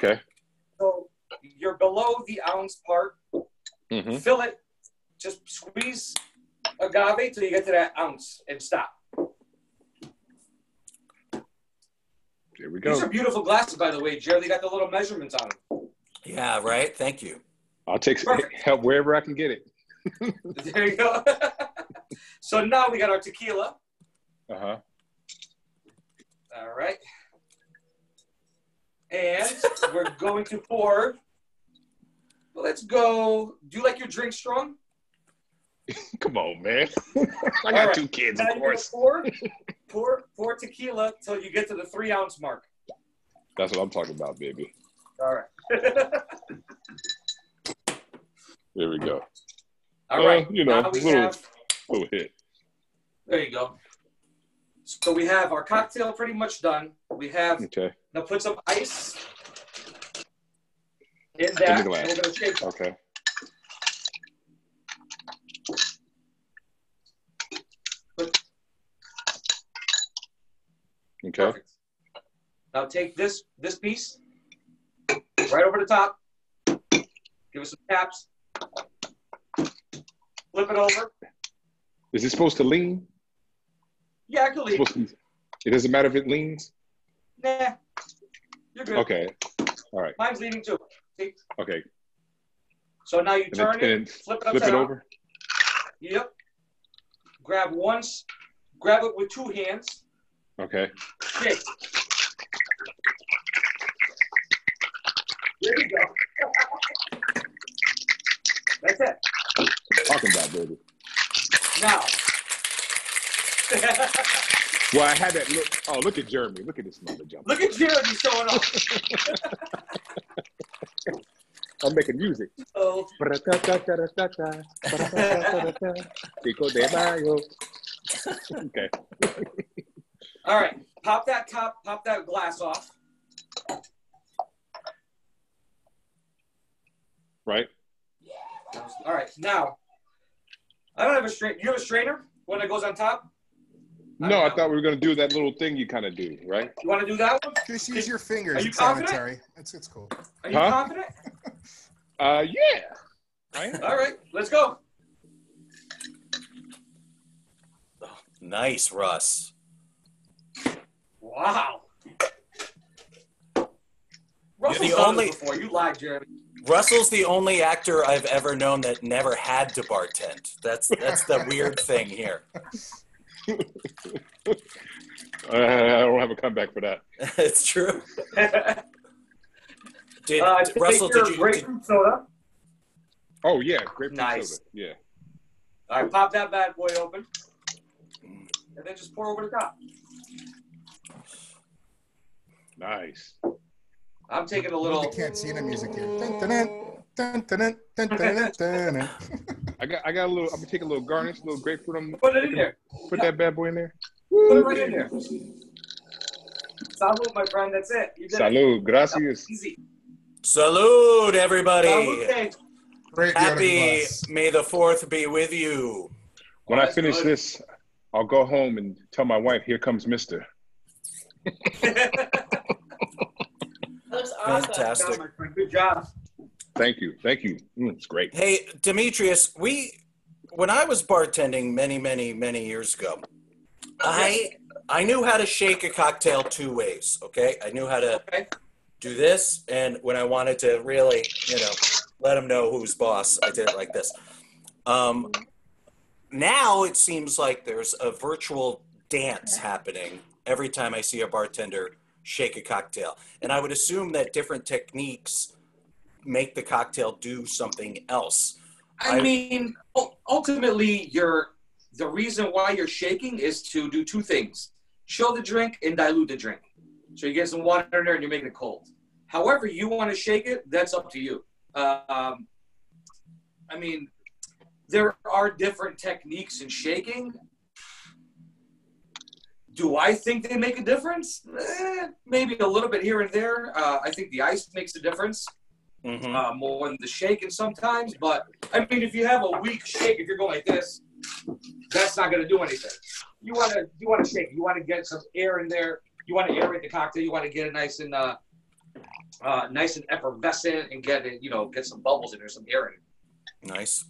Okay. So you're below the ounce part. Mm-hmm. Fill it. Just squeeze agave till you get to that ounce and stop. Here we go. These are beautiful glasses, by the way, Jerry. They got the little measurements on them. Yeah, right. Thank you. I'll take some help wherever I can get it. There you go. So now we got our tequila. Uh-huh. All right. And we're going to pour. Well, let's go. Do you like your drink strong? Come on, man. I got two kids, of course. Pour tequila till you get to the 3 ounce mark. That's what I'm talking about, baby. All right. There we go. All right. You know, now we little hit. There you go. So we have our cocktail pretty much done. We have, now put some ice in that. And we're going to shake it. Okay. Okay. Perfect. Now take this piece right over the top. Give it some taps. Flip it over. Is it supposed to lean? Yeah, I can lean. It doesn't matter if it leans? Nah. You're good. Okay. All right. Mine's leaning too. See? Okay. So now you turn it, flip it upside down. Over? Yep. Grab it with 2 hands. Okay. Shake. There you go. That's it. Talking about, baby. Now. Well, I had that look. Oh, look at Jeremy. Look at this mother jump. Look at Jeremy showing off. I'm making music. Oh. Okay. All right. Pop that glass off. Right. All right. Now, I don't have a strainer. You have a strainer when it goes on top? No, I thought we were going to do that little thing you kind of do, right? You want to do that one? Just use your fingers. Are you it's confident? sanitary. It's cool. Are you confident? Yeah. All right. Let's go. Oh, nice, Russ. Wow. Russell's the done only this before. You lied, Jeremy. Russell's the only actor I've ever known that never had to bartend. That's the weird thing here. I don't have a comeback for that. It's true. Russell, did you grapefruit soda? Oh yeah, grapefruit nice. soda. Yeah. All right, pop that bad boy open, and then just pour over the top. Nice. I'm taking a little. We can't see the music here. Dun, dun, dun, dun, dun, dun, dun. I got a little. I'm gonna take a little garnish, a little grapefruit. Put it in there. Put that bad boy in there. Put it right in there. Salud, my friend. That's it. You did Salud. it. Gracias. Easy. Salud, everybody. Salud. Happy May the 4th be with you. When I finish this, I'll go home and tell my wife, here comes Mister. Looks awesome. Fantastic. Good job. Thank you. It's great. Hey, Dimitrios, when I was bartending many years ago, I knew how to shake a cocktail 2 ways, okay? I knew how to do this, and when I wanted to really, let them know who's boss, I did it like this. Now it seems like there's a virtual dance happening every time I see a bartender shake a cocktail. And I would assume that different techniques make the cocktail do something else. I mean, ultimately, the reason why you're shaking is to do 2 things. Chill the drink and dilute the drink. So you get some water in there and you're making it cold. However you want to shake it, that's up to you. I mean, there are different techniques in shaking. Do I think they make a difference? Maybe a little bit here and there. I think the ice makes a difference more than the shaking sometimes. But, I mean, if you have a weak shake, if you're going like this, that's not going to do anything. You want to shake. You want to get some air in there. You want to aerate the cocktail. You want to get it nice and nice and effervescent, and get some bubbles in there, some air in it. Nice.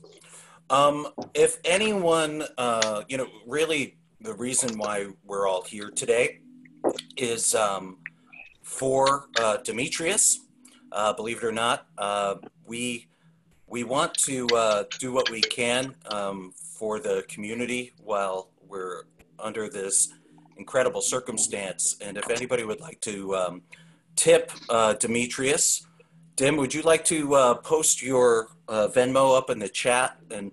If anyone, really the reason why we're all here today is for Dimitrios. Believe it or not, we want to do what we can for the community while we're under this incredible circumstance. And if anybody would like to tip Dimitrios, Dim, would you like to post your Venmo up in the chat, and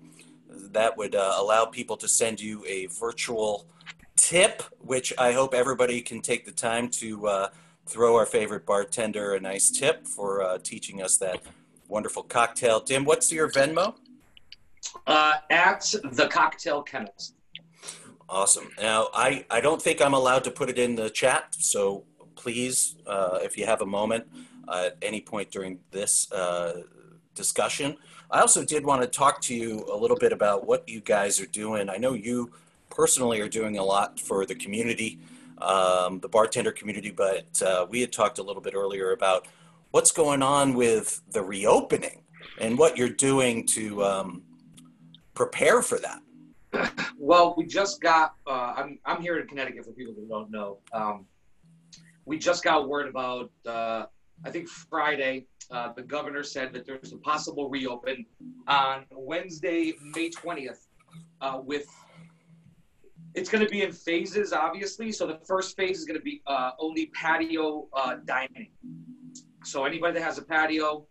that would allow people to send you a virtual tip, which I hope everybody can take the time to throw our favorite bartender a nice tip for teaching us that wonderful cocktail. Dim, what's your Venmo? At the Cocktail Chemist. Awesome. Now, I don't think I'm allowed to put it in the chat, so please, if you have a moment at any point during this discussion. I also did want to talk to you a little bit about what you guys are doing. I know you personally are doing a lot for the community, the bartender community, but we had talked a little bit earlier about what's going on with the reopening and what you're doing to prepare for that. Well, we just got, I'm here in Connecticut for people who don't know. We just got word about, I think Friday, the governor said that there's a possible reopen on Wednesday, May 20th, it's going to be in phases, obviously. So the first phase is going to be only patio dining. So anybody that has a patio,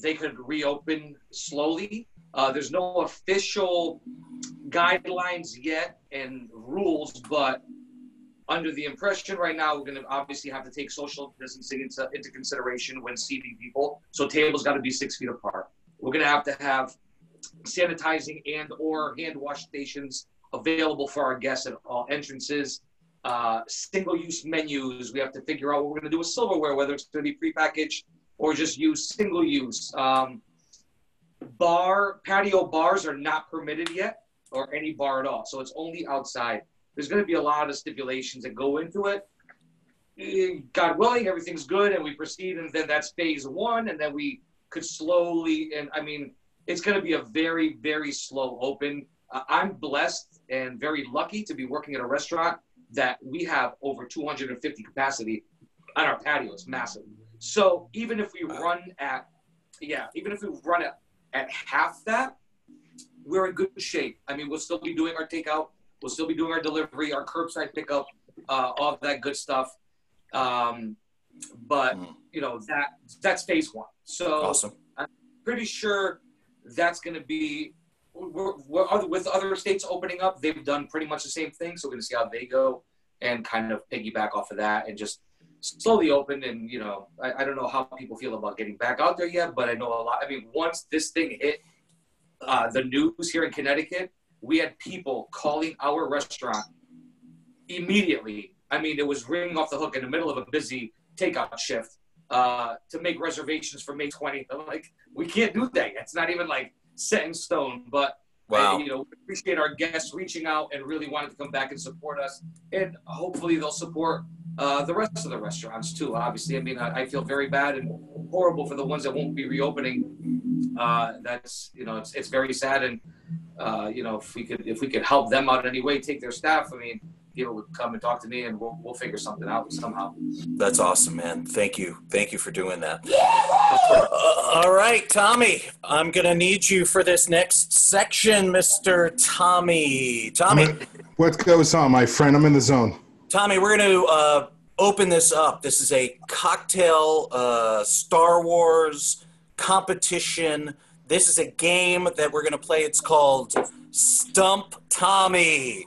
they could reopen slowly. There's no official guidelines yet and rules, but under the impression right now, we're going to obviously have to take social distancing into consideration when seating people. So tables got to be 6 feet apart. We're going to have sanitizing and or hand wash stations available for our guests at all entrances. Single-use menus. We have to figure out what we're going to do with silverware, whether it's going to be prepackaged or just use single-use. Patio bars are not permitted yet, or any bar at all. So it's only outside. There's going to be a lot of stipulations that go into it. God willing, everything's good, and we proceed, and then that's phase one, and then we could slowly, and I mean, it's going to be a very, very slow open. I'm blessed and very lucky to be working at a restaurant that we have over 250 capacity on our patio. It's massive. So even if we run at half that, we're in good shape. I mean, we'll still be doing our takeout. We'll still be doing our delivery, our curbside pickup, all of that good stuff. But that's phase one. So awesome. I'm pretty sure that's going to be with other states opening up. They've done pretty much the same thing. So we're going to see how they go and kind of piggyback off of that and just slowly open. And, I don't know how people feel about getting back out there yet, but I know a lot. I mean, once this thing hit the news here in Connecticut, we had people calling our restaurant immediately. I mean, it was ringing off the hook in the middle of a busy takeout shift to make reservations for May 20th. I'm like, we can't do that. It's not even like set in stone. But wow. We appreciate our guests reaching out and really wanting to come back and support us. And hopefully they'll support the rest of the restaurants too. Obviously, I mean, I feel very bad and horrible for the ones that won't be reopening. That's it's very sad. And if we could help them out in any way, take their staff. I mean, people would come and talk to me, and we'll figure something out somehow. That's awesome, man. Thank you for doing that. All right, Tommy, I'm gonna need you for this next section, Mr. Tommy. What goes on, my friend? I'm in the zone. Tommy, we're gonna open this up. This is a cocktail Star Wars competition. This is a game that we're gonna play. It's called Stump Tommy.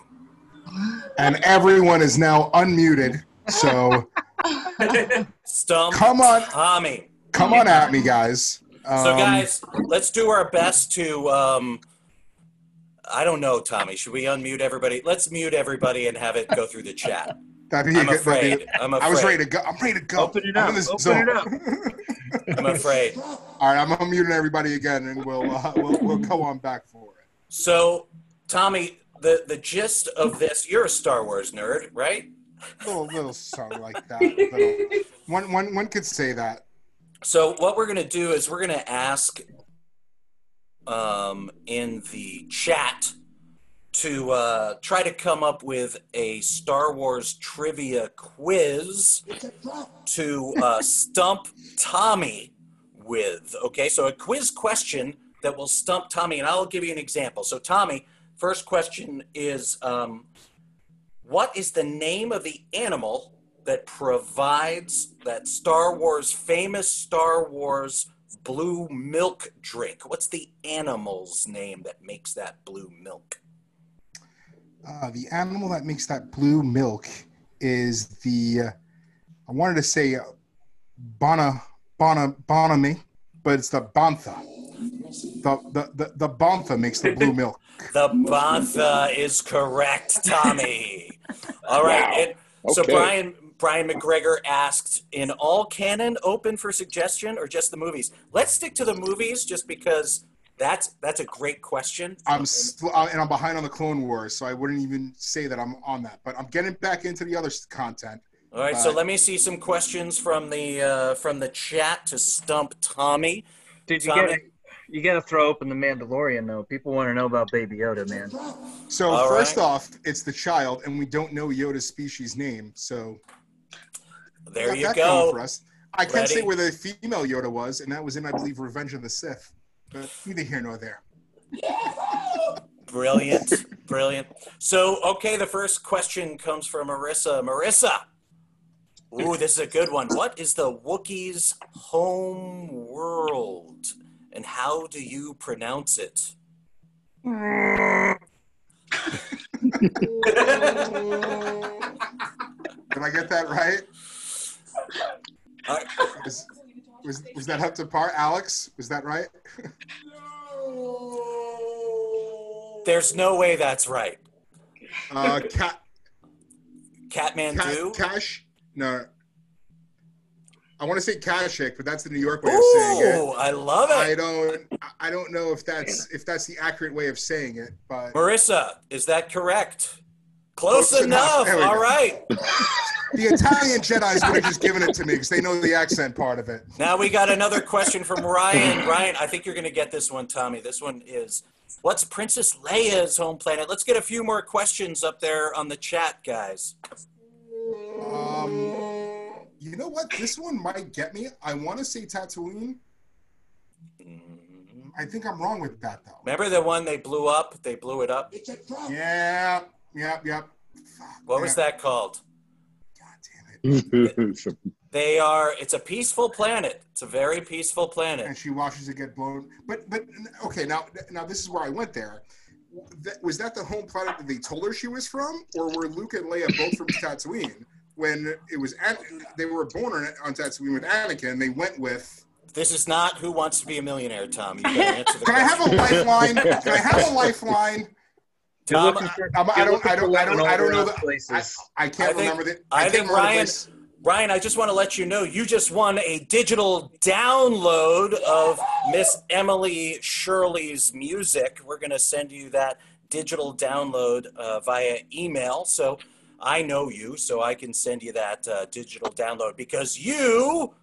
And everyone is now unmuted, so Stump Tommy. Come on at me, guys. So, guys, let's do our best to, I don't know, Tommy. Should we unmute everybody? Let's mute everybody and have it go through the chat. I'm afraid. I was ready to go. I'm ready to go. Open it up. I'm afraid. All right, I'm unmuting everybody again, and we'll go on back for it. So, Tommy, the gist of this, you're a Star Wars nerd, right? little song like that. Little, one could say that. So what we're going to do is we're going to ask in the chat to try to come up with a Star Wars trivia quiz to stump Tommy with. Okay, so a quiz question that will stump Tommy, and I'll give you an example. So Tommy, first question is, what is the name of the animal that provides that famous Star Wars blue milk drink? What's the animal's name that makes that blue milk? The animal that makes that blue milk is I wanted to say Bonami, but it's the Bantha. The Bantha makes the blue milk. The Bantha is correct, Tommy. All right. Wow. So Okay. Brian McGregor asked, in all canon, open for suggestion or just the movies? Let's stick to the movies just because that's a great question. I'm behind on the Clone Wars, so I wouldn't even say that I'm on that. But I'm getting back into the other content. All right, so let me see some questions from the chat to stump Tommy. Dude, Tommy? you gotta throw open the Mandalorian though. People want to know about Baby Yoda, man. So All first right. off, it's the child, and we don't know Yoda's species name. So There got you that going go. for us. I can say Ready? where the female Yoda was, and that was in, I believe, Revenge of the Sith. But neither here nor there. Brilliant, brilliant. So, okay, the first question comes from Marissa. Marissa, ooh, this is a good one. What is the Wookiees' home world, and how do you pronounce it? Did I get that right? Uh, Was that up to par? Alex, was that right? There's no way that's right. Kathmandu? Cash? No. I want to say Kashyyyk, but that's the New York way of saying it. Ooh, I love it. I don't know if that's the accurate way of saying it, but Marissa, is that correct? Close Close enough. enough. There we All go. right. the Italian Jedi's would have just given it to me because they know the accent part of it. Now we got another question from Ryan. Ryan, I think you're going to get this one, Tommy. This one is, what's Princess Leia's home planet? Let's get a few more questions up there on the chat, guys. You know what? This one might get me. I want to say Tatooine. I think I'm wrong with that, though. Remember the one they blew up? They blew it up? Yeah. What was that called? God damn it. It's a peaceful planet. It's a very peaceful planet. And she watches it get blown. But okay, now this is where I went there. Was that the home planet that they told her she was from? Or were Luke and Leia both from Tatooine? When it was, they were born on Tatooine with Anakin, they went with... This is not Who Wants to Be a Millionaire, Tom. You better answer the Can I have a lifeline? Can I have a lifeline? Tom, I don't know the places. I can't remember the. I think Ryan, I just want to let you know you just won a digital download of Miss Emily Shirley's music. We're going to send you that digital download via email. So I know you, so I can send you that digital download because you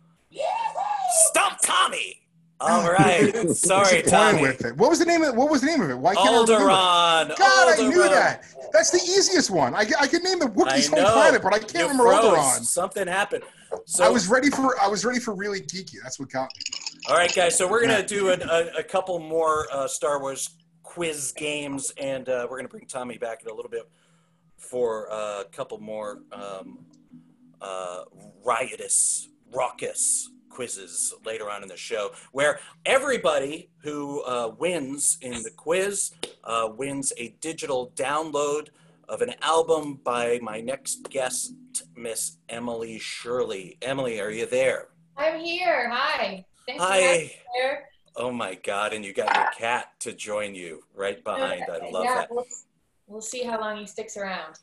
stumped Tommy. All right, sorry, Tommy. With it. What was the name of it? Why can't I remember? Alderaan. God, I knew that. That's the easiest one. I could name the Wookiees' home planet, but I can't remember Alderaan. Something happened. So I was ready for really geeky. That's what got me. All right, guys. So we're gonna do a couple more Star Wars quiz games, and we're gonna bring Tommy back in a little bit for a couple more raucous quizzes later on in the show, where everybody who wins in the quiz wins a digital download of an album by my next guest, Miss Emily Shirley. Emily, are you there? I'm here. Hi. Thanks for Hi. having me here. Oh my God! And you got your cat to join you right behind. I love that. We'll see how long he sticks around.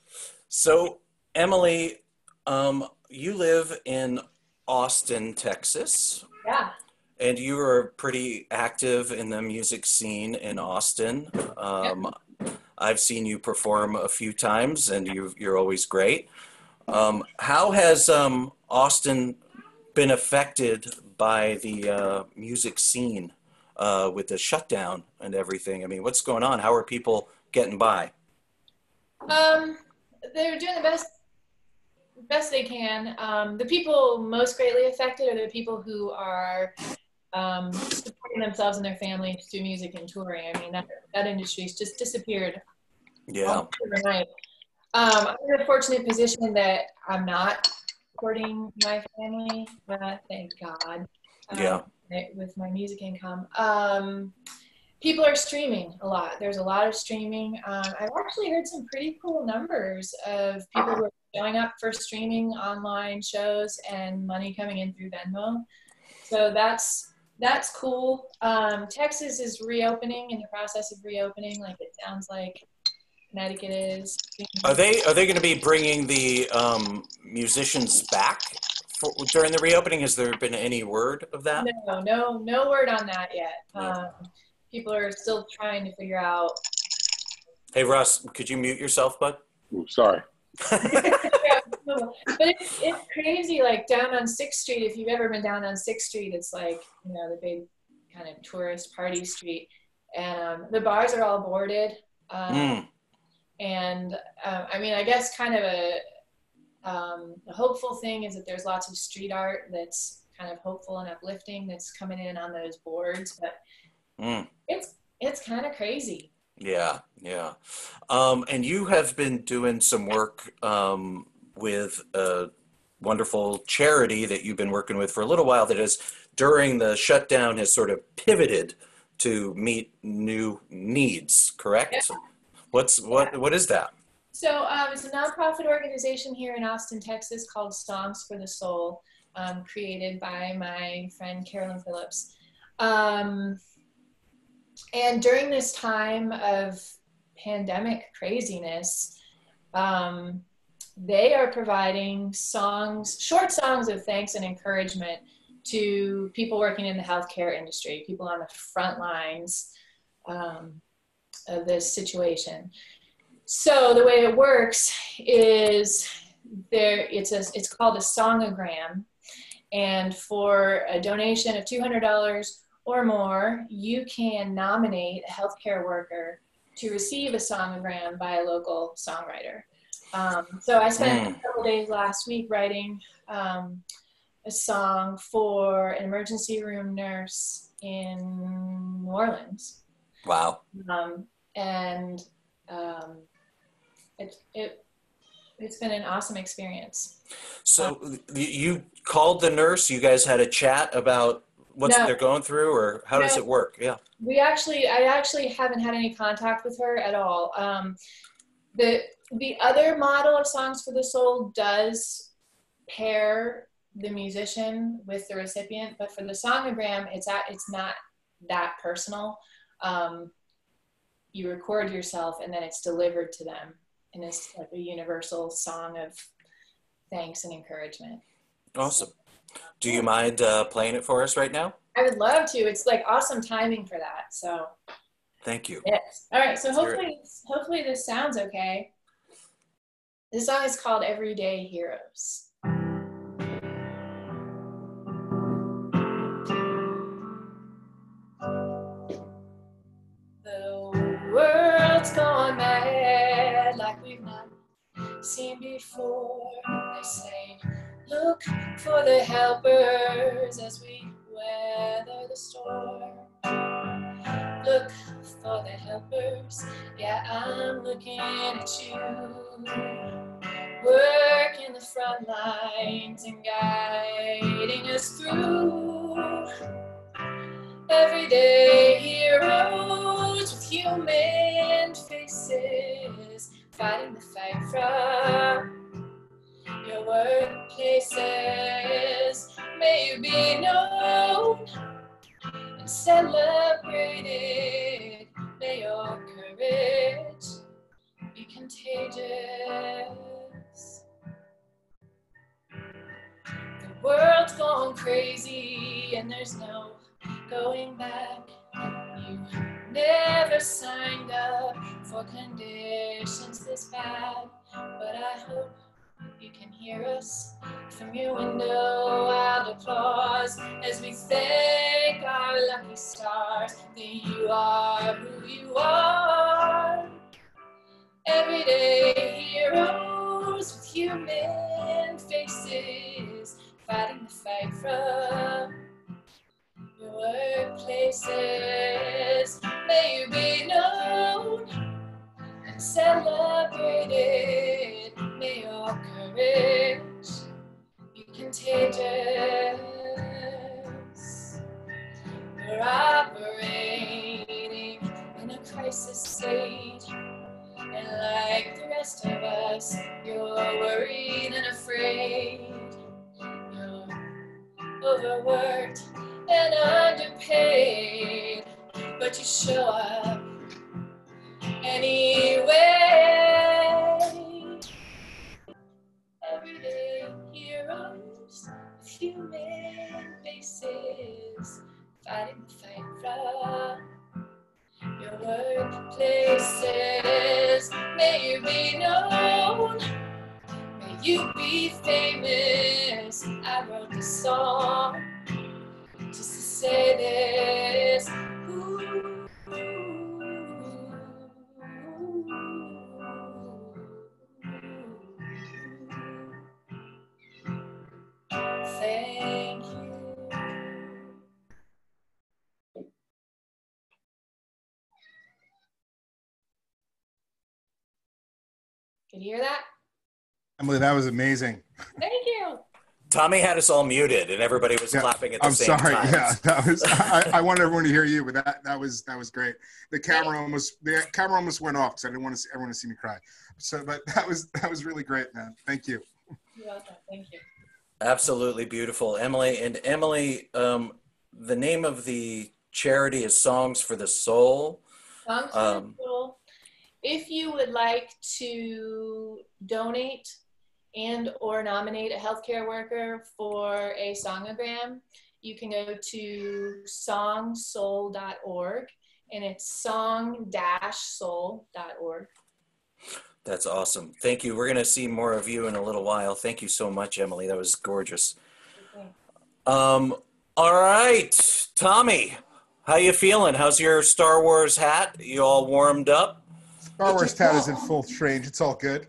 So, Emily, you live in Austin, Texas. Yeah. And you are pretty active in the music scene in Austin. I've seen you perform a few times, and you're always great. How has Austin been affected by the music scene with the shutdown and everything? I mean, what's going on? How are people getting by? They're doing the best they can. The people most greatly affected are the people who are supporting themselves and their families through music and touring. I mean, that industry's just disappeared Yeah. overnight. I'm in a fortunate position that I'm not supporting my family, thank God, Yeah. with my music income. People are streaming a lot. There's a lot of streaming. I've actually heard some pretty cool numbers of people who are showing up for streaming online shows and money coming in through Venmo. So that's cool. Texas is reopening, in the process of reopening, like it sounds like Connecticut is. Are they going to be bringing the musicians back during the reopening? Has there been any word of that? No word on that yet. No. People are still trying to figure out. Hey Russ, could you mute yourself, bud? Ooh, sorry. But it's crazy, like down on 6th Street, if you've ever been down on 6th Street, it's like, you know, the big kind of tourist party street. And the bars are all boarded. And I mean, I guess kind of a hopeful thing is that there's lots of street art that's kind of hopeful and uplifting that's coming in on those boards. But it's kind of crazy. Yeah. And you have been doing some work with a wonderful charity that you've been working with for a little while that has, during the shutdown, has sort of pivoted to meet new needs, correct? Yeah. What is that? So it's a nonprofit organization here in Austin, Texas called Songs for the Soul, created by my friend Carolyn Phillips. And during this time of pandemic craziness, they are providing short songs of thanks and encouragement to people working in the healthcare industry, people on the front lines of this situation. So the way it works is it's called a songogram, and for a donation of $200 or more, you can nominate a healthcare worker to receive a songogram by a local songwriter. So I spent a couple days last week writing a song for an emergency room nurse in New Orleans. Wow. It's been an awesome experience. So you called the nurse, you guys had a chat about what they're going through, or how does it work? Yeah. I actually haven't had any contact with her at all. The other model of Songs for the Soul does pair the musician with the recipient, but for the songogram, it's not that personal. You record yourself and then it's delivered to them, and it's like a universal song of thanks and encouragement. Awesome. Do you mind playing it for us right now? I would love to. It's like awesome timing for that. So. Thank you. Yes. All right. So hopefully this sounds okay. This song is called Everyday Heroes. The world's gone mad like we've not seen before. They say, look for the helpers as we weather the storm. Look for the helpers, yeah, I'm looking at you. Working the front lines and guiding us through. Everyday heroes with human faces, fighting the fight from your workplaces. May you be known and celebrated. May your courage be contagious. The world's gone crazy and there's no going back. You never signed up for conditions this bad, but I hope You can hear us from your window, and applause as we thank our lucky stars that you are who you are. Everyday heroes with human faces, fighting the fight from your workplaces. May you be known and celebrated. May your courage be contagious. We're operating in a crisis stage, and like the rest of us, you're worried and afraid. You're overworked and underpaid, but you show up anyway. Everyday heroes with human faces, fighting the fight from your workplaces. May you be known, may you be famous. I wrote this song just to say this. Ooh, thank you. Can you hear that? Emily, that was amazing. Thank you. Tommy had us all muted, and everybody was clapping at the same time. I'm sorry. Yeah, that was. I wanted everyone to hear you, but that was great. The camera almost went off because I didn't want everyone to see me cry. So, but that was really great, man. Thank you. You're welcome. Thank you. Absolutely beautiful, Emily. And Emily, the name of the charity is Songs for the Soul. Songs for the Soul. If you would like to donate and or nominate a healthcare worker for a songogram, you can go to songsoul.org, and it's song-soul.org. That's awesome. Thank you. We're going to see more of you in a little while. Thank you so much, Emily. That was gorgeous. Okay. All right, Tommy, how you feeling? How's your Star Wars hat? You all warmed up? Star Wars hat is in full range. It's all good.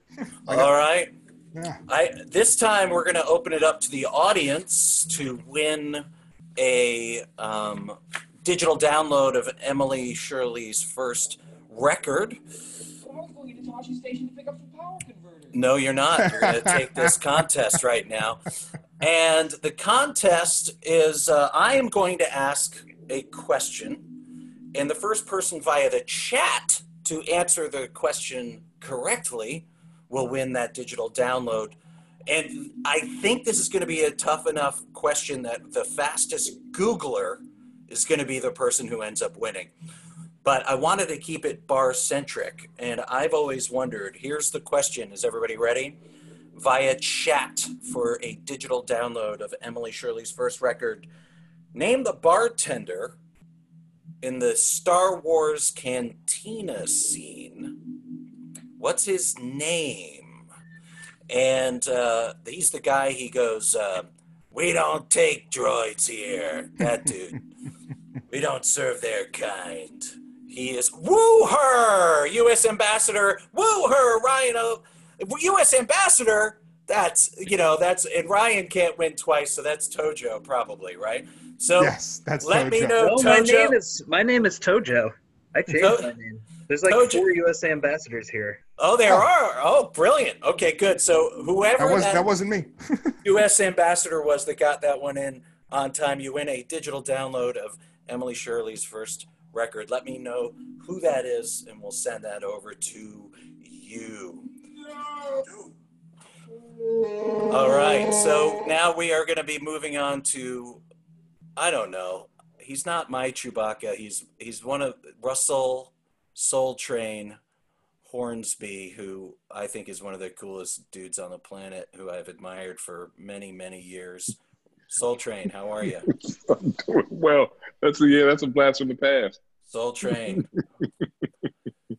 All right. Yeah. This time we're going to open it up to the audience to win a digital download of Emily Shirley's first record. I was going to Toshi Station to pick up some power converters. No, you're not. You're going to take this contest right now. And the contest is I am going to ask a question, and the first person via the chat to answer the question correctly will win that digital download. And I think this is going to be a tough enough question that the fastest Googler is going to be the person who ends up winning. But I wanted to keep it bar-centric, and I've always wondered, here's the question, is everybody ready? Via chat for a digital download of Emily Shirley's first record, name the bartender in the Star Wars cantina scene. What's his name? And he's the guy, he goes, we don't take droids here. That dude. We don't serve their kind. He is Woo-her, U.S. Ambassador. Woo-her, Ryan. U.S. Ambassador, that's, and Ryan can't win twice, so that's Tojo probably, right? So yes, that's let Tojo. me know, No, Tojo. my name is Tojo. I changed my name. There's like Tojo. 4 U.S. ambassadors here. Oh, there are. Oh, brilliant. Okay, good. So whoever that wasn't me. U.S. ambassador was that got that one in on time, you win a digital download of Emily Shirley's first record. Let me know who that is, and we'll send that over to you. All right. So now we are going to be moving on to, I don't know. He's not my Chewbacca. He's one of Russell Soul Train Hornsby, who I think is one of the coolest dudes on the planet, who I've admired for many, many years. Soul Train, how are you? I'm doing well. That's a blast from the past. Soul Train.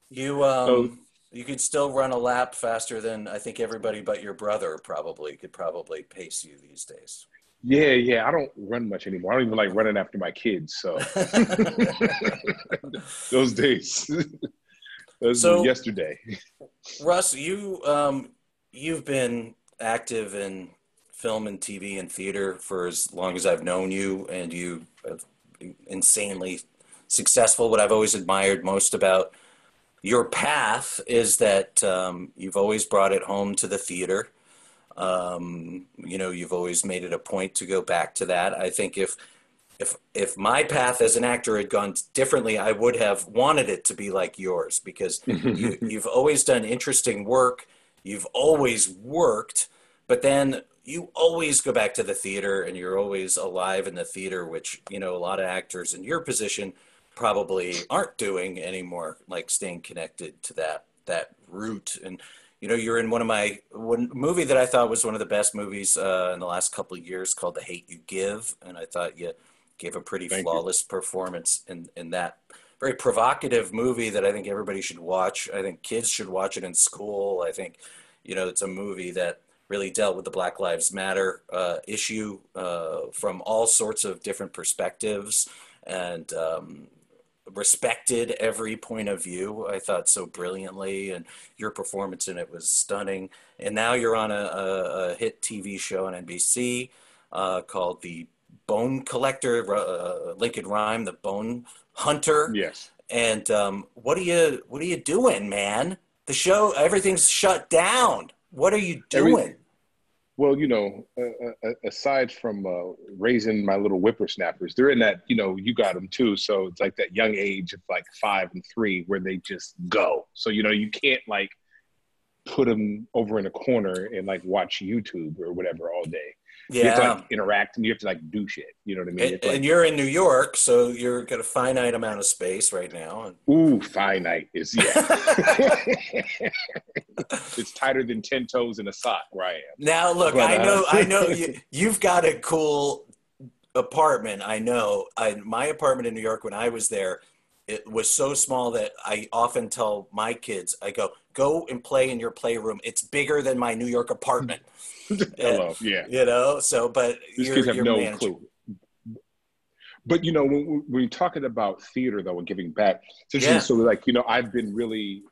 You You could still run a lap faster than I think everybody but your brother could probably pace you these days. Yeah. I don't run much anymore. I don't even like running after my kids. So those days, those were yesterday. Russ, you've been active in film and TV and theater for as long as I've known you, and you have insanely successful. What I've always admired most about your path is that you've always brought it home to the theater. You've always made it a point to go back to that. I think if my path as an actor had gone differently, I would have wanted it to be like yours, because you've always done interesting work. You've always worked, but then you always go back to the theater, and you're always alive in the theater, which, a lot of actors in your position probably aren't doing anymore, like staying connected to that root. And you're in one movie that I thought was one of the best movies in the last couple of years, called The Hate You Give, and I thought you gave a pretty flawless performance in that very provocative movie that I think everybody should watch. I think kids should watch it in school. I think it's a movie that really dealt with the Black Lives Matter issue from all sorts of different perspectives, and respected every point of view, I thought, so brilliantly, and your performance in it was stunning. And now you're on a hit TV show on NBC called The Bone Collector, Lincoln Rhyme, The Bone Hunter. Yes. And what are you doing, man? The show, everything's shut down. What are you doing? Well, aside from raising my little whippersnappers, they're in that, you got them too. So it's like that young age of like 5 and 3 where they just go. So, you can't like put them over in a corner and like watch YouTube or whatever all day. Yeah. You have to like interact, and you have to like do shit. You know what I mean? And you're in New York, so you're got a finite amount of space right now. Ooh, finite is, yeah. It's tighter than 10 toes in a sock where I am. Now, look, but, I know you've got a cool apartment. I know. My apartment in New York when I was there, it was so small that I often tell my kids, I go and play in your playroom. It's bigger than my New York apartment. Hello, yeah. So, but these kids have no clue. But, when we're talking about theater, though, and giving back, so like, I've been really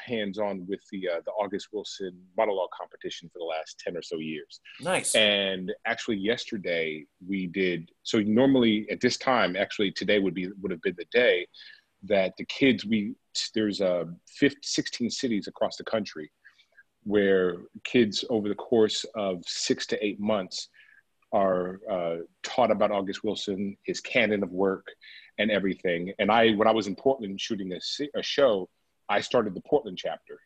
hands-on with the August Wilson monologue competition for the last 10 or so years. Nice. And actually yesterday we did, so normally at this time, actually today would have been the day that the kids, there's 16 cities across the country where kids over the course of 6 to 8 months are taught about August Wilson, his canon of work and everything. And when I was in Portland shooting a show, I started the Portland chapter,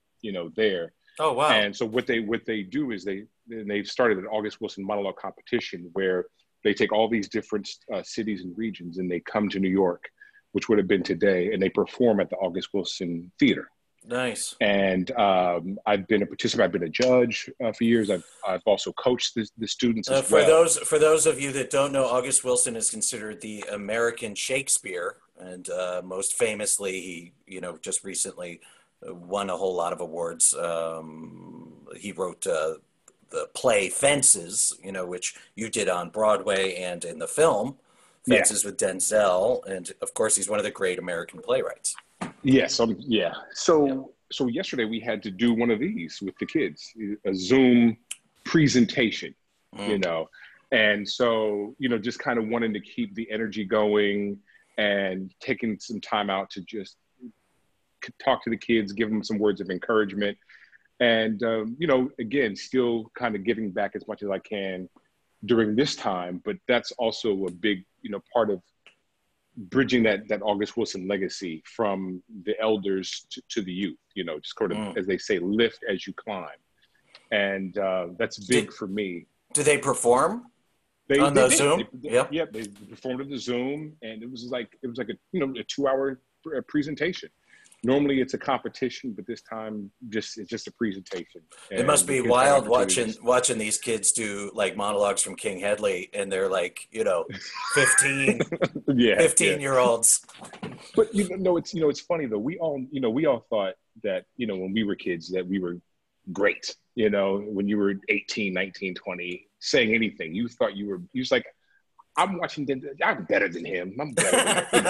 there. Oh, wow. And so what they do is they've started an August Wilson monologue competition where they take all these different cities and regions, and they come to New York, which would have been today, and they perform at the August Wilson Theater. Nice. And I've been a participant. I've been a judge for years. I've also coached the students as well. For those of you that don't know, August Wilson is considered the American Shakespeare, and most famously, he just recently won a whole lot of awards. He wrote the play Fences, which you did on Broadway and in the film Fences with Denzel, and of course, he's one of the great American playwrights. Yes, yeah. So yesterday we had to do one of these with the kids, a Zoom presentation, and so, just kind of wanting to keep the energy going and taking some time out to just talk to the kids, give them some words of encouragement, and, again, still kind of giving back as much as I can during this time, but that's also a big, part of bridging that August Wilson legacy from the elders to the youth, just sort of, as they say, lift as you climb. And that's big for me. Do they perform on the Zoom? Yeah, they performed at the Zoom, and it was like a 2-hour presentation. Normally it's a competition, but this time it's just a presentation. It must be wild watching these kids do like monologues from King Hedley, and they're like, 15 year olds. But it's funny though. We all thought that, when we were kids that we were great. When you were 18, 19, 20, saying anything, you thought you was like, I'm watching, I'm better than him. I'm better than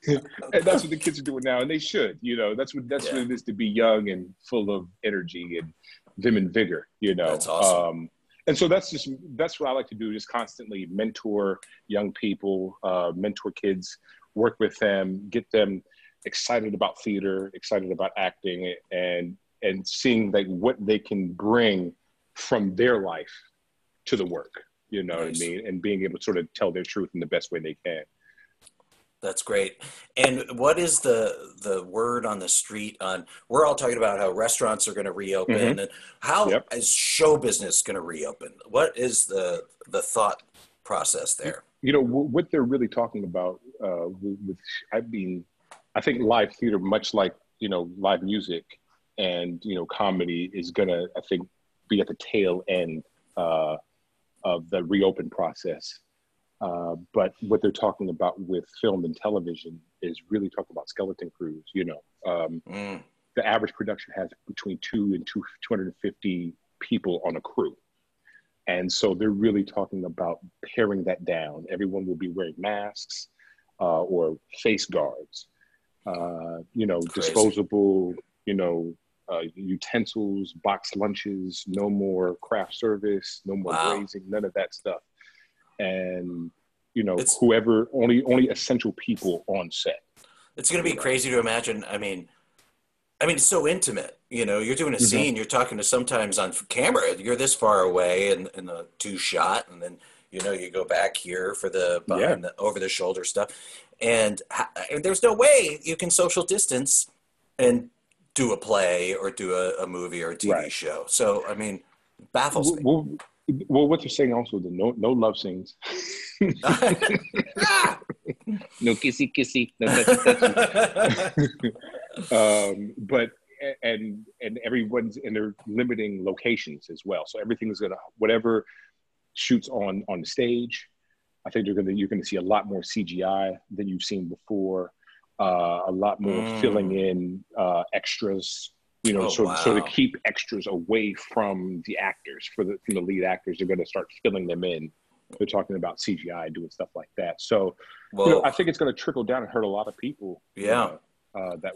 him. And that's what the kids are doing now. And they should, that's what it is to be young and full of energy and vim and vigor, That's awesome. And so that's what I like to do, just constantly mentor young people, mentor kids, work with them, get them excited about theater, excited about acting, and seeing like what they can bring from their life to the work, you know what I mean? And being able to sort of tell their truth in the best way they can. That's great. And what is the word on the street on, we're all talking about how restaurants are going to reopen, and how is show business going to reopen? What is the thought process there? What they're really talking about I think live theater, much like, live music and, comedy is going to, I think, be at the tail end of the reopen process. But what they're talking about with film and television is really talking about skeleton crews. The average production has between 250 people on a crew. And so they're really talking about paring that down. Everyone will be wearing masks or face guards, disposable, utensils, box lunches, no more craft service, no more grazing, none of that stuff. And, whoever, only essential people on set. It's going to be crazy to imagine. I mean, it's so intimate, you're doing a scene, you're talking to sometimes on camera, you're this far away in the two shot. And then, you go back here for the behind the over the shoulder stuff. And there's no way you can social distance and do a play or do a movie or a TV show. So, baffles me. Well, what they're saying also, the no love scenes. No kissy kissy. No touchy. But everyone's in their limiting locations as well. So everything's whatever shoots on the stage. I think you're gonna see a lot more CGI than you've seen before. A lot more filling in extras. So to keep extras away from the actors, from the lead actors, they're going to start filling them in. They're talking about CGI, doing stuff like that. So, I think it's going to trickle down and hurt a lot of people. That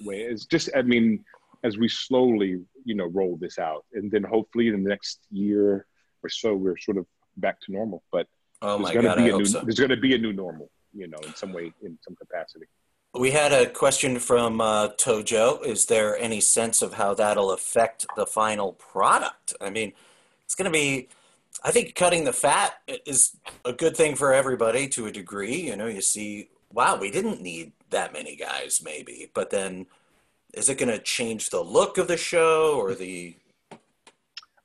way. It's just, as we slowly, roll this out, and then hopefully in the next year or so, we're sort of back to normal. But there's going to be a new normal, in some way, in some capacity. We had a question from Tojo. Is there any sense of how that'll affect the final product? It's going to be, I think cutting the fat is a good thing for everybody to a degree. You see, wow, we didn't need that many guys maybe, but then is it going to change the look of the show or the...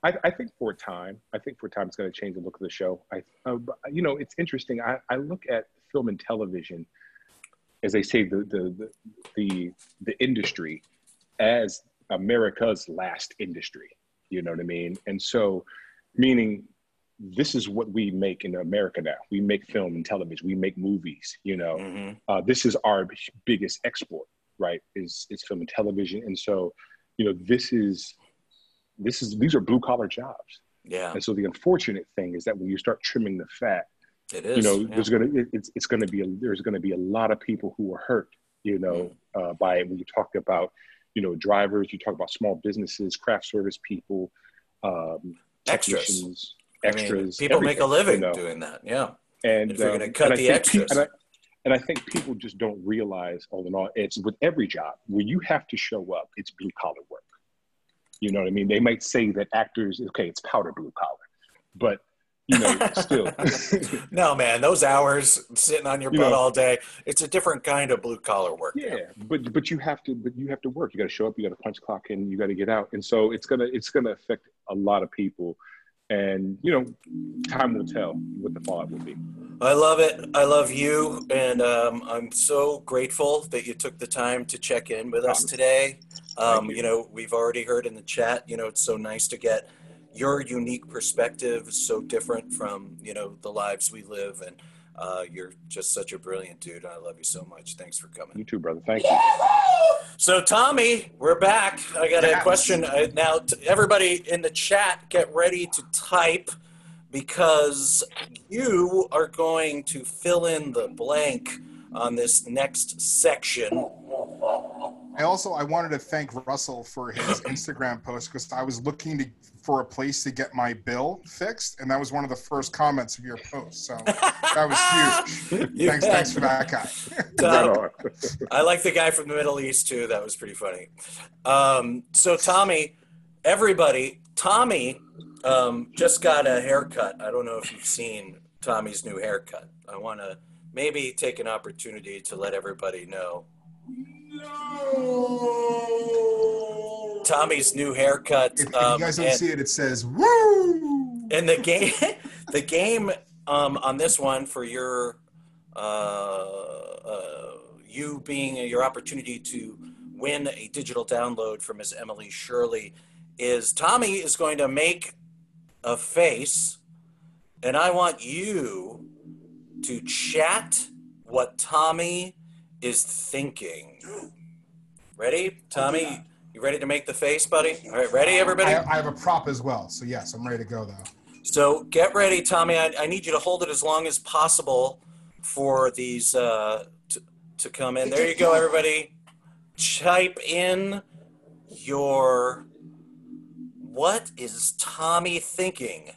I think for a time it's going to change the look of the show. It's interesting. I look at film and television, as they say, the industry as America's last industry, you know what I mean? And so, meaning this is what we make in America now. We make film and television, we make movies, this is our biggest export, right? Is film and television. And so, these are blue collar jobs. Yeah. And so the unfortunate thing is that when you start trimming the fat, it is. There's going to be a lot of people who are hurt, by when you talk about, drivers, you talk about small businesses, craft service people, extras. everything, People make a living doing that. Yeah. And if you're going to cut the extras. And I think people just don't realize, all in all, it's with every job where you have to show up, it's blue collar work. You know what I mean? They might say that actors, okay, it's powder blue collar, but still. No, man, those hours sitting on your butt all day, it's a different kind of blue collar work. Yeah, but you have to work. You got to show up, you got to punch clock in, you got to get out. And so it's going to affect a lot of people. And, time will tell what the fallout will be. I love it. I love you. And I'm so grateful that you took the time to check in with us today. We've already heard in the chat, it's so nice to get your unique perspective, so different from, the lives we live. And You're just such a brilliant dude. I love you so much. Thanks for coming. You too, brother. Thank you. So, Tommy, we're back. I got a question. Now, everybody in the chat, get ready to type because you are going to fill in the blank on this next section. I wanted to thank Russell for his Instagram post because I was looking for a place to get my bill fixed, and that was one of the first comments of your post. So that was huge. Thanks for that guy. I like the guy from the Middle East too. That was pretty funny. So Tommy, Tommy just got a haircut. I don't know if you've seen Tommy's new haircut. I want to maybe take an opportunity to let everybody know. No. Tommy's new haircut. If you guys don't see it, it says "Woo!" And the game on this one for your you being your opportunity to win a digital download from Miss Emily Shirley is Tommy is going to make a face, and I want you to chat what Tommy is thinking. Ready? Tommy, you ready to make the face, buddy? All right, ready, everybody? I have a prop as well, so yes, I'm ready to go, though. So get ready, Tommy. I need you to hold it as long as possible for these to come in. There you go, everybody. Type in your what is Tommy thinking?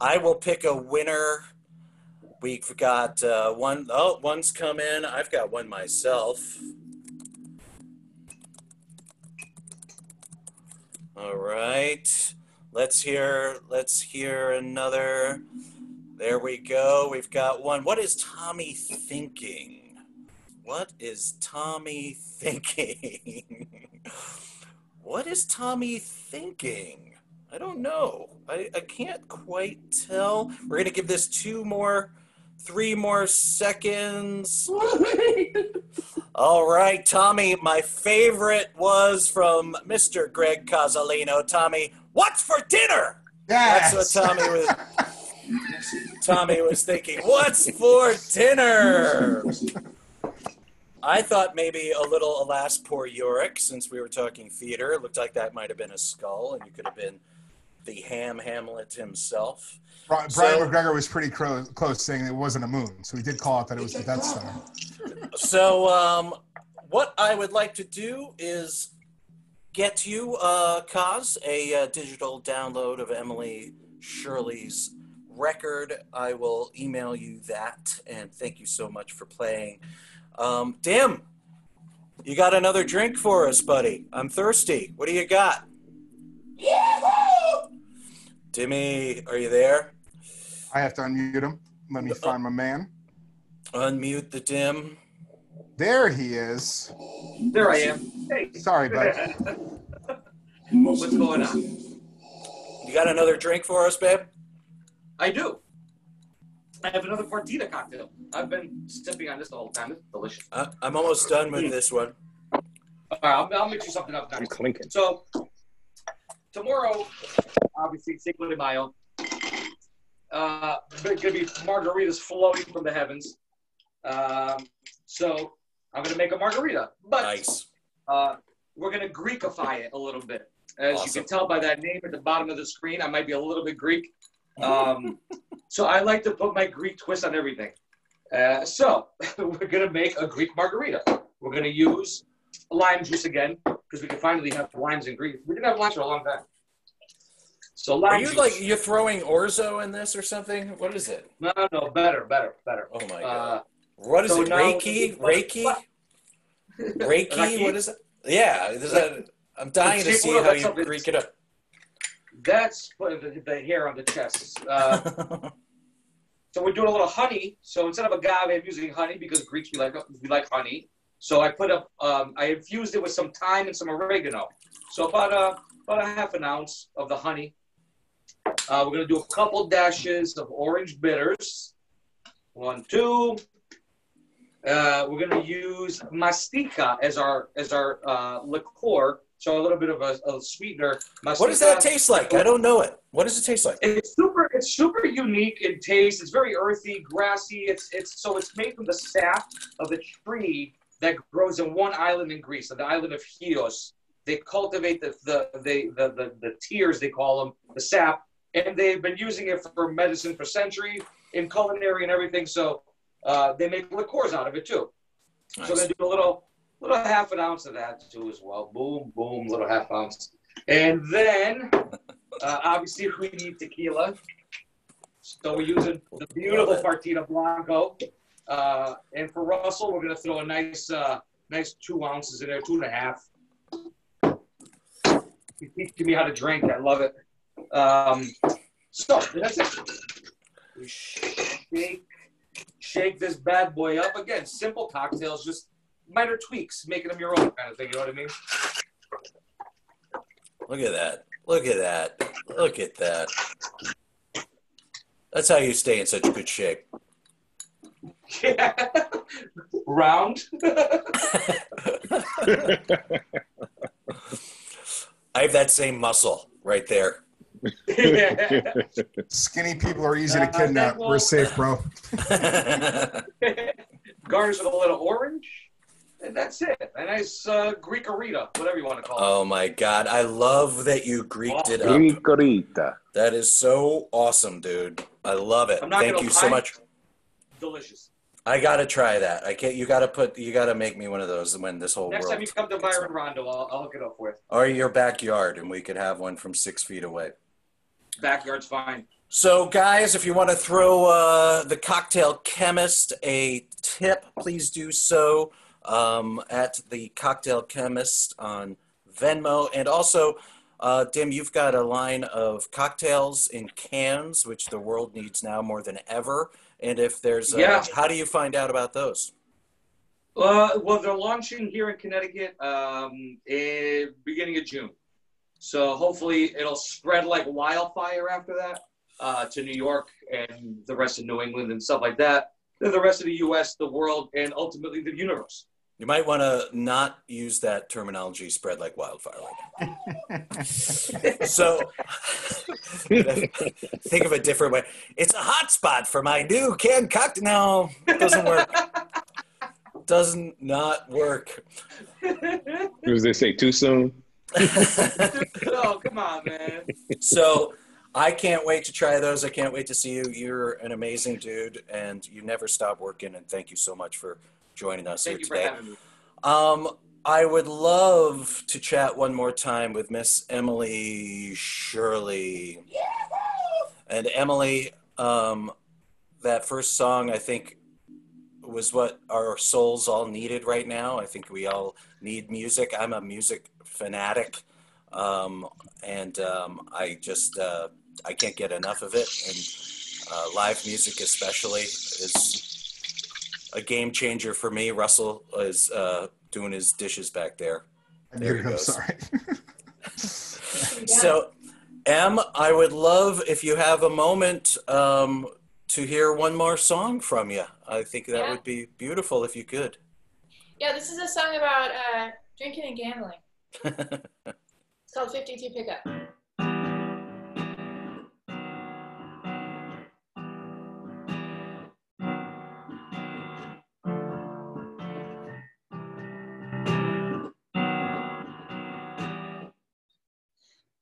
I will pick a winner. We've got one. Oh, one's come in. I've got one myself. All right. Let's hear another. There we go. We've got one. What is Tommy thinking? What is Tommy thinking? What is Tommy thinking? I don't know. I can't quite tell. We're going to give this 3 more seconds. All right, Tommy, my favorite was from Mr. Greg Casalino. Tommy, what's for dinner? Yes. That's what Tommy was thinking. What's for dinner? I thought maybe a little Alas Poor Yorick, since we were talking theater. It looked like that might have been a skull, and you could have been the Hamlet himself. Brian McGregor was pretty close, saying it wasn't a moon, so he did call it that it was the Death Star. So what I would like to do is get you, Kaz, a digital download of Emily Shirley's record. I will email you that, and thank you so much for playing. Dim, you got another drink for us, buddy? I'm thirsty. What do you got? Dimmy, are you there? I have to unmute him. Let me find my man. Unmute the Dim. There he is. There I am. Hey. Sorry, buddy. What's going on? You got another drink for us, babe? I do. I have another Fortina cocktail. I've been sipping on this the whole time. It's delicious. I'm almost done with this one. All right, I'll mix you something up. I'm clinking. So tomorrow, obviously, Cinco de Mayo. Going to be margaritas floating from the heavens. So I'm going to make a margarita. But nice. We're going to Greekify it a little bit. As you can tell by that name at the bottom of the screen, I might be a little bit Greek. So I like to put my Greek twist on everything. So we're going to make a Greek margarita. We're going to use lime juice again because we can finally have limes in Greek. We didn't have limes for a long time. So lime juice. You're throwing orzo in this or something? What is it? No, better. Oh my God. What is it? Reiki? Reiki? What is it? Yeah. I'm dying to see how you Greek it up. That's the hair on the chest. So we're doing a little honey. So instead of agave, I'm using honey because Greeks, we like honey. So I I infused it with some thyme and some oregano. So about a half an ounce of the honey. We're going to do a couple dashes of orange bitters. 1, 2. We're going to use mastica as our liqueur. so a little bit of a sweetener. What does that taste like? I don't know it. What does it taste like? It's super unique in taste. It's very earthy, grassy. It's made from the sap of the tree that grows in one island in Greece, the island of Chios. They cultivate the tears, they call them, the sap, and they've been using it for medicine for centuries, in culinary and everything. So they make liqueurs out of it too. Nice. So they do a little half an ounce of that too as well. Boom, boom, little half ounce. And then obviously we need tequila. So we're using the beautiful Partida Blanco. And for Russell, we're gonna throw a nice 2 ounces in there, 2.5. He's teaching me how to drink. I love it. So that's it. We shake this bad boy up. Again, simple cocktails, just minor tweaks, making them your own kind of thing. You know what I mean? Look at that. Look at that. Look at that. That's how you stay in such good shape. Yeah. Round. I have that same muscle right there. Yeah. Skinny people are easy to kidnap. We're safe, bro. Garnish with a little orange, and that's it. A nice Greekarita, whatever you want to call it. Oh my God, I love that you Greeked it up. Greekarita. That is so awesome, dude. I love it. Thank you so much. Delicious. I gotta try that. I can't. You gotta make me one of those when this whole Next world. time you come to Byron Rondo, I'll hook it up with. Or your backyard, and we could have one from 6 feet away. Backyard's fine. So, guys, if you want to throw the Cocktail Chemist a tip, please do so at the Cocktail Chemist on Venmo. And also, Dim, you've got a line of cocktails in cans, which the world needs now more than ever. And if there's, how do you find out about those? Well, they're launching here in Connecticut beginning of June. So hopefully it'll spread like wildfire after that to New York and the rest of New England and stuff like that. Then the rest of the U.S., the world, and ultimately the universe. You might want to not use that terminology, spread like wildfire. So think of a different way. It's a hot spot for my new canned cocktail. No, it doesn't work. Does not work. As they say, too soon. Oh, come on, man. So I can't wait to try those. I can't wait to see you. You're an amazing dude, and you never stop working, and thank you so much for joining us here today. Thank you for having me. I would love to chat one more time with Miss Emily Shirley. And Emily, that first song, I think, was what our souls all needed right now. I think we all need music. I'm a music fanatic, and I just I can't get enough of it. And live music especially is a game changer for me. Russell is doing his dishes back there. There he goes. Sorry. So, Em, I would love if you have a moment to hear one more song from you. I think that would be beautiful if you could. Yeah, this is a song about drinking and gambling. It's called 52 Pickup.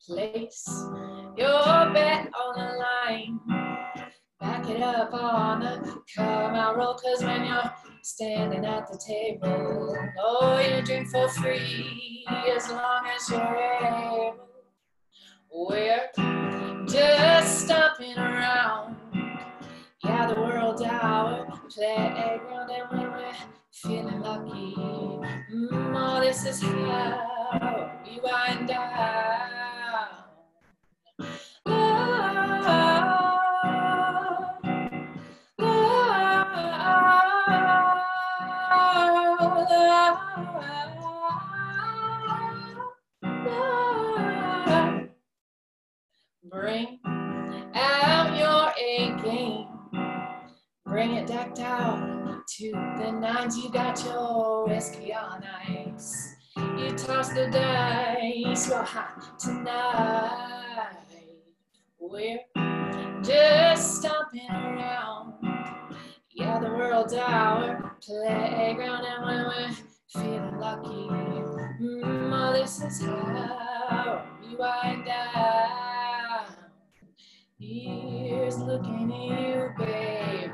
Place your bet on the line. Back it up on the come out roll, cause when you're standing at the table, oh, you drink for free as long as you're able. We're just stomping around, yeah, the world's our playground, and when we're feeling lucky, oh, this is how we wind down. Bring out your A game. Bring it decked out to the nines. You got your whiskey on ice. You toss the dice, you're hot tonight. We're just stomping around. Yeah, the world's our playground, and when we're feeling lucky, oh, this is how we wind down. Here's looking at you, babe.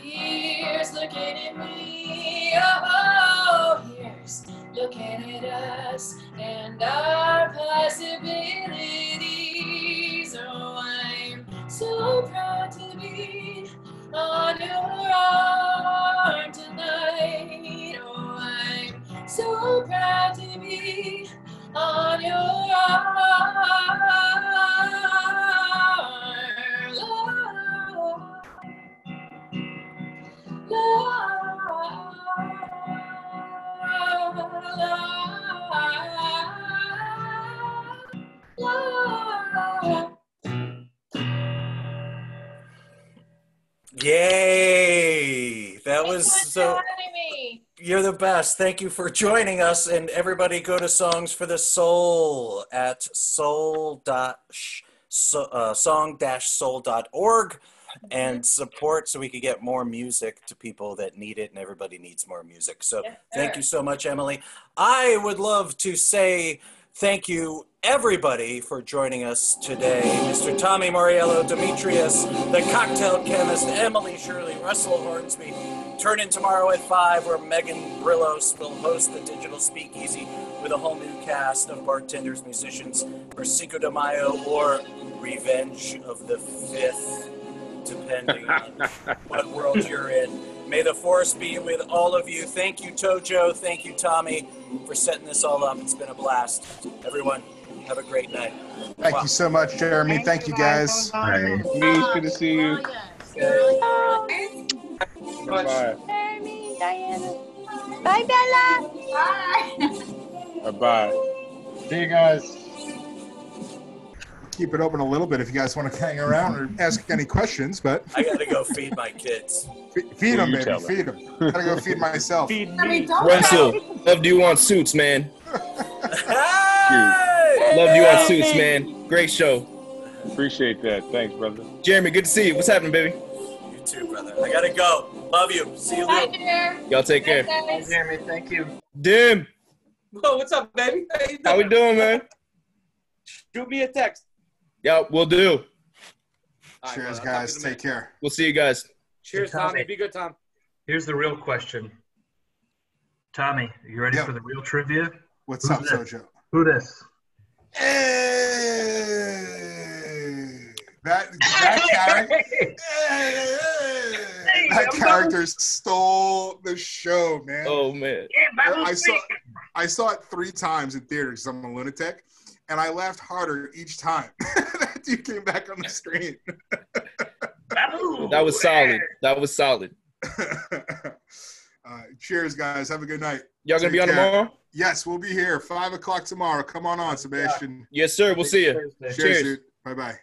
Here's looking at me. Oh, here's looking at us and our possibilities. Oh, I'm so proud to be on your arm tonight. Oh, I'm so proud to be on your arm. Yay! That was so. Having me. You're the best. Thank you for joining us. And everybody go to Songs for the Soul at song-soul.org and support so we can get more music to people that need it, and everybody needs more music. So thank you so much, Emily. I would love to say thank you, everybody, for joining us today. Mr. Tommy Moriello, Dimitrios, the cocktail chemist, Emily Shirley, Russell Hornsby. Turn in tomorrow at 5 where Megan Brillos will host the Digital Speakeasy with a whole new cast of bartenders, musicians for Cinco de Mayo or Revenge of the 5th, depending on what world you're in. May the force be with all of you. Thank you, Tojo. Thank you, Tommy, for setting this all up. It's been a blast. Everyone, have a great night. Thank you so much, Jeremy. Thank you, guys. Me, good to see you. Bye. Jeremy, Diana. Bye, Bella. Bye. Bye. See you guys. Keep it open a little bit if you guys want to hang around or ask any questions, but I gotta go feed my kids. feed them, baby. Feed them. Gotta go feed myself. Feed me. Russell, love you on Suits, man. Hey! Love you on Suits, man. Great show. Appreciate that. Thanks, brother. Jeremy, good to see you. What's happening, baby? You too, brother. I gotta go. Love you. See you Bye, later. dear. Y'all take care. Hey, Jeremy, thank you. Dim, Whoa, what's up, baby? How you doing? how we doing, man? Shoot me a text. Yeah, we'll do. All right, Cheers, brother. I'll guys. talk to you in a Take minute. care. We'll see you guys. Cheers, Hey, Tommy. Tommy. Be good, Tom. Here's the real question. Tommy, you ready Yep. for the real trivia? What's Who's up, this? Sojo? Who this? Hey, that character stole the show, man. Oh, man. I saw it 3 times in theaters because I'm a lunatic, and I laughed harder each time. That dude came back on the screen. That was solid. That was solid. Cheers, guys. Have a good night. Y'all gonna Take be on care. tomorrow? Yes, we'll be here 5 o'clock tomorrow. Come on, Sebastian. Yes, sir. We'll see you. Cheers, Cheers. dude. Bye-bye.